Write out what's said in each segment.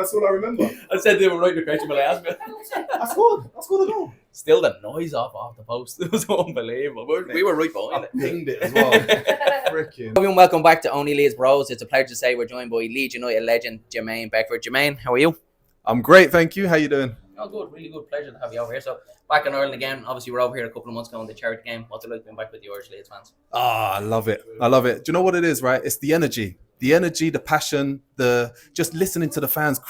That's all I remember. I said they were right in the question, but I asked me. I scored a goal. Still the noise off the post. It was unbelievable. We were right behind it. Pinged it as well. Freaking. Everyone, welcome back to OnlyLeedsBros. It's a pleasure to say we're joined by Leeds United legend Jermaine Beckford. Jermaine, how are you? I'm great, thank you. How you doing? Oh, good. Really good. Pleasure to have you over here. So, back in Ireland again. Obviously, we're over here a couple of months ago in the charity game. What's it like being back with the Irish Leeds fans? I love it. I love it. Do you know what it is, right? It's the energy, the passion, just listening to the fans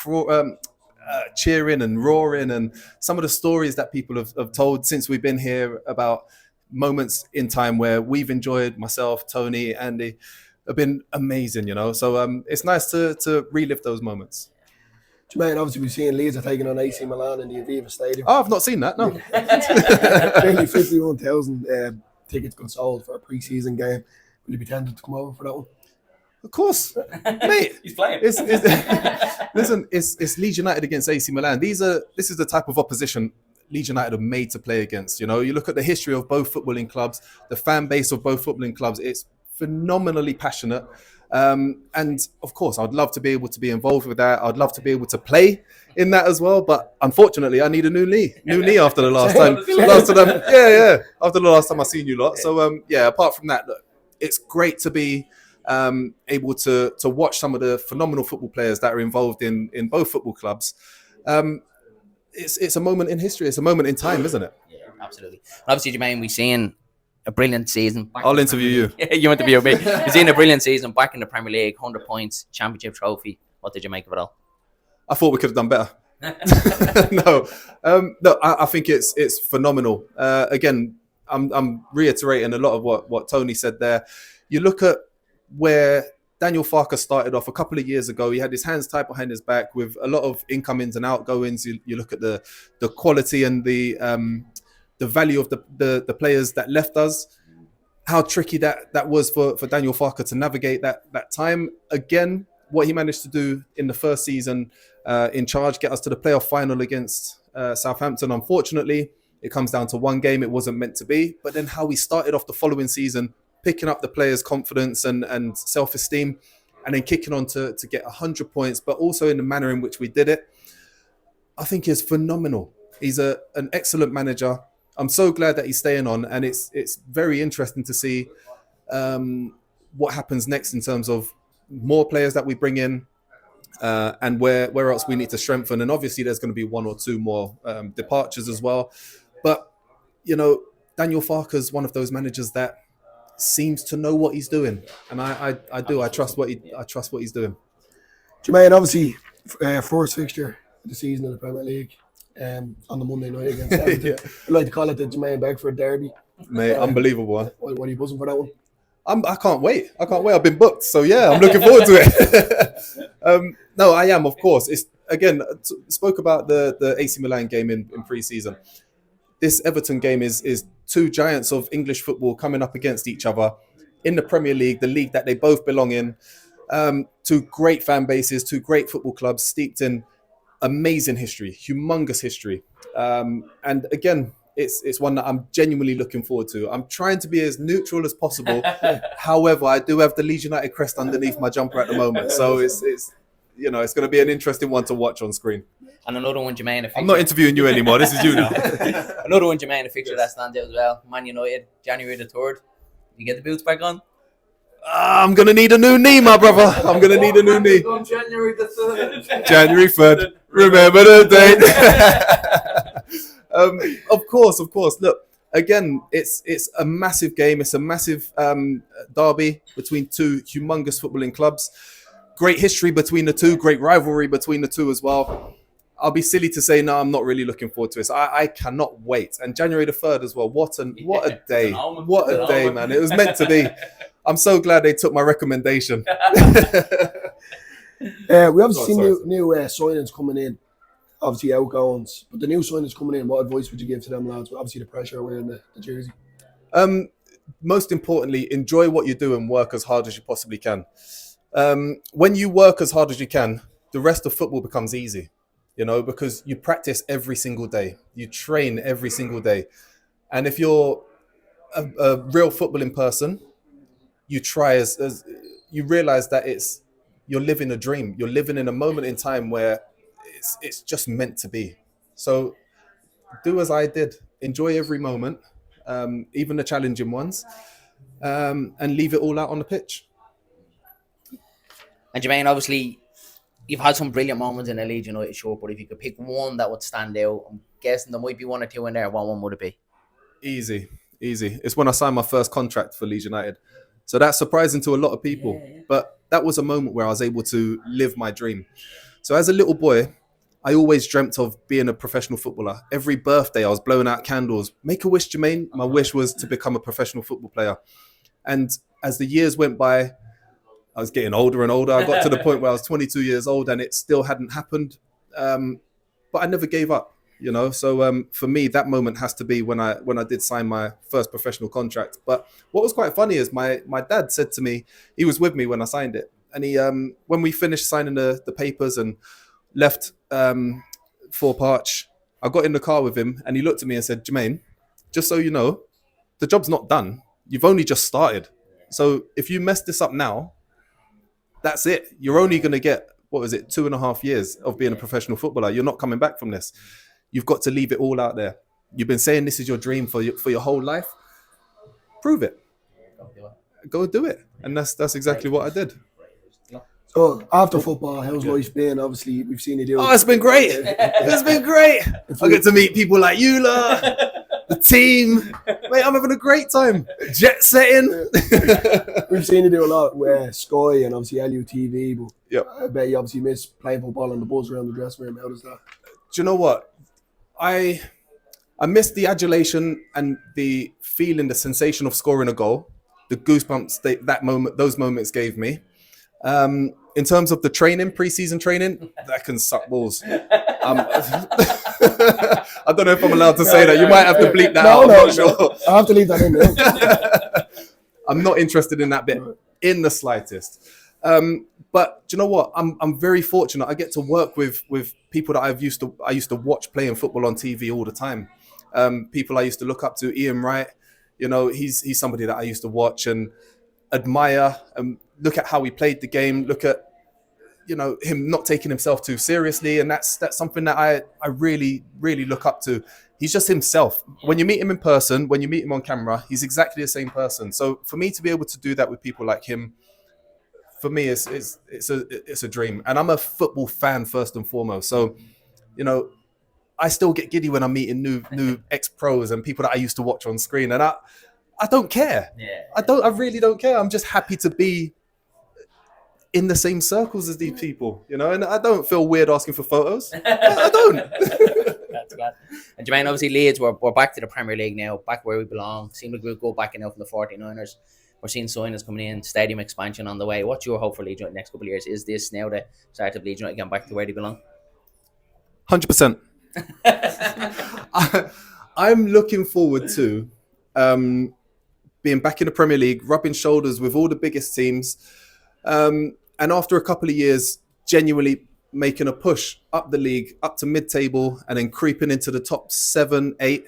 cheering and roaring, and some of the stories that people have told since we've been here about moments in time where we've enjoyed, myself, Tony, Andy, have been amazing, you know. So it's nice to relive those moments. Jermaine, obviously we've seen Leeds are taking on AC Milan in the Aviva Stadium. Oh, I've not seen that, no. Nearly 51,000 tickets got sold for a pre-season game. Will you be tempted to come over for that one? Of course, mate. He's playing. Listen, it's Leeds United against AC Milan. This is the type of opposition Leeds United are made to play against. You know, you look at the history of both footballing clubs, the fan base of both footballing clubs. It's phenomenally passionate. And of course, I'd love to be able to be involved with that. I'd love to be able to play in that as well. But unfortunately, I need a new knee after the last time. After the last time I seen you lot. So apart from that, look, it's great to be able to watch some of the phenomenal football players that are involved in both football clubs. It's a moment in history. It's a moment in time, isn't it? Yeah, absolutely. Obviously, Jermaine, we've seen a brilliant season. I'll interview you. Yeah, you interview me. We've seen a brilliant season back in the Premier League, 100 points, championship trophy. What did you make of it all? I thought we could have done better. No, I think it's phenomenal. Again, I'm reiterating a lot of what Tony said there. You look at where Daniel Farke started off a couple of years ago. He had his hands tied behind his back with a lot of incomings and outgoings. You look at the quality and the value of the players that left us, how tricky that was for Daniel Farke to navigate that time. Again, what he managed to do in the first season in charge, get us to the playoff final against Southampton. Unfortunately, it comes down to one game. It wasn't meant to be. But then how we started off the following season, picking up the players' confidence and self-esteem, and then kicking on to get 100 points, but also in the manner in which we did it, I think is phenomenal. He's an excellent manager. I'm so glad that he's staying on, and it's very interesting to see what happens next in terms of more players that we bring in and where else we need to strengthen. And obviously there's going to be one or two more departures as well. But, you know, Daniel Farke is one of those managers that seems to know what he's doing. And I trust what he's doing. Jermaine, obviously, first fixture of the season in the Premier League. On the Monday night against Everton. Yeah. I'd like to call it the Jermaine Beckford derby. Mate, unbelievable. What are you buzzing for that one? I can't wait. I've been booked. So yeah, I'm looking forward to it. No, I am, of course. It's again, spoke about the AC Milan game in pre-season. This Everton game is two giants of English football coming up against each other in the Premier League, the league that they both belong in. Two great fan bases, two great football clubs steeped in amazing history, humongous history. And again, it's one that I'm genuinely looking forward to. I'm trying to be as neutral as possible. However, I do have the Leeds United crest underneath my jumper at the moment. So it's going to be an interesting one to watch on screen. And another one, Jermaine. I'm not interviewing you anymore. This is you now. Another one, Jermaine, a fixture that stands out as well. Man United, January the 3rd. You get the boots back on? I'm going to need a new knee, my brother. I'm going to need a new knee. On January the 3rd. January 3rd. Remember the date. Of course. Look, again, it's a massive game. It's a massive derby between two humongous footballing clubs. Great history between the two. Great rivalry between the two as well. I'll be silly to say, no, I'm not really looking forward to it. So I cannot wait. And January the 3rd as well. What a day. What a day, man. It was meant to be. I'm so glad they took my recommendation. We obviously see new signings coming in, obviously outgoings. But the new signings coming in, what advice would you give to them lads? Obviously the pressure wearing the jersey. Most importantly, enjoy what you do and work as hard as you possibly can. When you work as hard as you can, the rest of football becomes easy, you know, because you practice every single day. You train every single day. And if you're a real footballing person, you try as you realize that you're living a dream. You're living in a moment in time where it's just meant to be. So do as I did. Enjoy every moment, even the challenging ones, and leave it all out on the pitch. And Jermaine, obviously, you've had some brilliant moments in the Leeds United shirt, but if you could pick one that would stand out, I'm guessing there might be one or two in there. What one would it be? Easy. It's when I signed my first contract for Leeds United. So that's surprising to a lot of people. Yeah. But that was a moment where I was able to live my dream. So as a little boy, I always dreamt of being a professional footballer. Every birthday, I was blowing out candles. Make a wish, Jermaine. My wish was to become a professional football player. And as the years went by, I was getting older and older. I got to the point where I was 22 years old and it still hadn't happened. But I never gave up, you know. So for me, that moment has to be when I did sign my first professional contract. But what was quite funny is my dad said to me, he was with me when I signed it. And he when we finished signing the papers and left for Parch, I got in the car with him and he looked at me and said, Jermaine, just so you know, the job's not done. You've only just started. So if you mess this up now, that's it. You're only going to get, 2.5 years of being a professional footballer. You're not coming back from this. You've got to leave it all out there. You've been saying this is your dream for your whole life. Prove it. Go do it. And that's exactly what I did. So after football, how's life been? Obviously, we've seen you do. Oh, it's been great. It's been great. I get to meet people like you lot, the team. Mate, I'm having a great time. Jet setting. We've seen you do a lot with Sky and obviously LUTV, but yep. I bet you obviously miss playing football and the buzz around the dressing room. How does that? Do you know what? I miss the adulation and the feeling, the sensation of scoring a goal, the goosebumps that moment, those moments gave me. In terms of the training, pre-season training, that can suck balls. I don't know if I'm allowed to say that. You might have to bleep that out. I'm not sure. I have to leave that in there. I'm not interested in that bit in the slightest. But do you know what? I'm very fortunate. I get to work with people that I used to watch playing football on TV all the time. People I used to look up to. Ian Wright, you know, he's somebody that I used to watch and admire and look at how he played the game. Look at, you know, him not taking himself too seriously, and that's something that I really look up to. He's just himself. When you meet him in person, when you meet him on camera, he's exactly the same person. So for me to be able to do that with people like him, for me, it's a dream. And I'm a football fan first and foremost. So, you know, I still get giddy when I'm meeting new ex-pros and people that I used to watch on screen, and I don't care. Yeah. I really don't care. I'm just happy to be in the same circles as these people, you know, and I don't feel weird asking for photos. I don't. That's good. And Jermaine, obviously Leeds, we're back to the Premier League now, back where we belong. Seem like we'll go back in now from the 49ers. We're seeing signings coming in, stadium expansion on the way. What's your hope for Leeds United next couple of years? Is this now the start of Leeds United getting back to where they belong? 100%. I'm looking forward to being back in the Premier League, rubbing shoulders with all the biggest teams. And after a couple of years, genuinely making a push up the league, up to mid-table, and then creeping into the top 7, 8.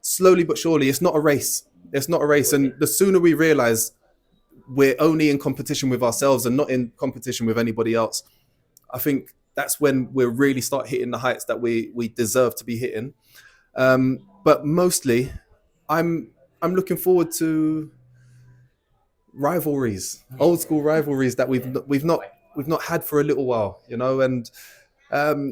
Slowly but surely, it's not a race. It's not a race. And the sooner we realize we're only in competition with ourselves and not in competition with anybody else, I think that's when we'll really start hitting the heights that we deserve to be hitting. But mostly, I'm looking forward to rivalries, old school rivalries that we've not had for a little while, you know, and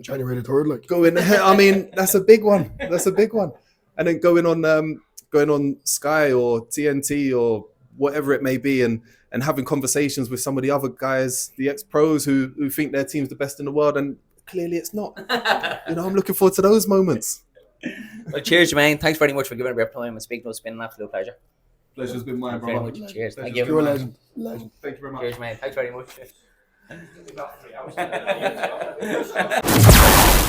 January the 3rd, like going. I mean, that's a big one. That's a big one. And then going on Sky or TNT or whatever it may be, and having conversations with some of the other guys, the ex-pros who think their team's the best in the world, and clearly it's not. You know, I'm looking forward to those moments. Well, cheers, Jermaine. Thanks very much for giving up your time and speaking to us. It's been an absolute pleasure. Pleasure's been mine, Thanks very brother. much. Cheers. Thank you're a you. legend. Thank you very much. Cheers, mate. Thanks very much.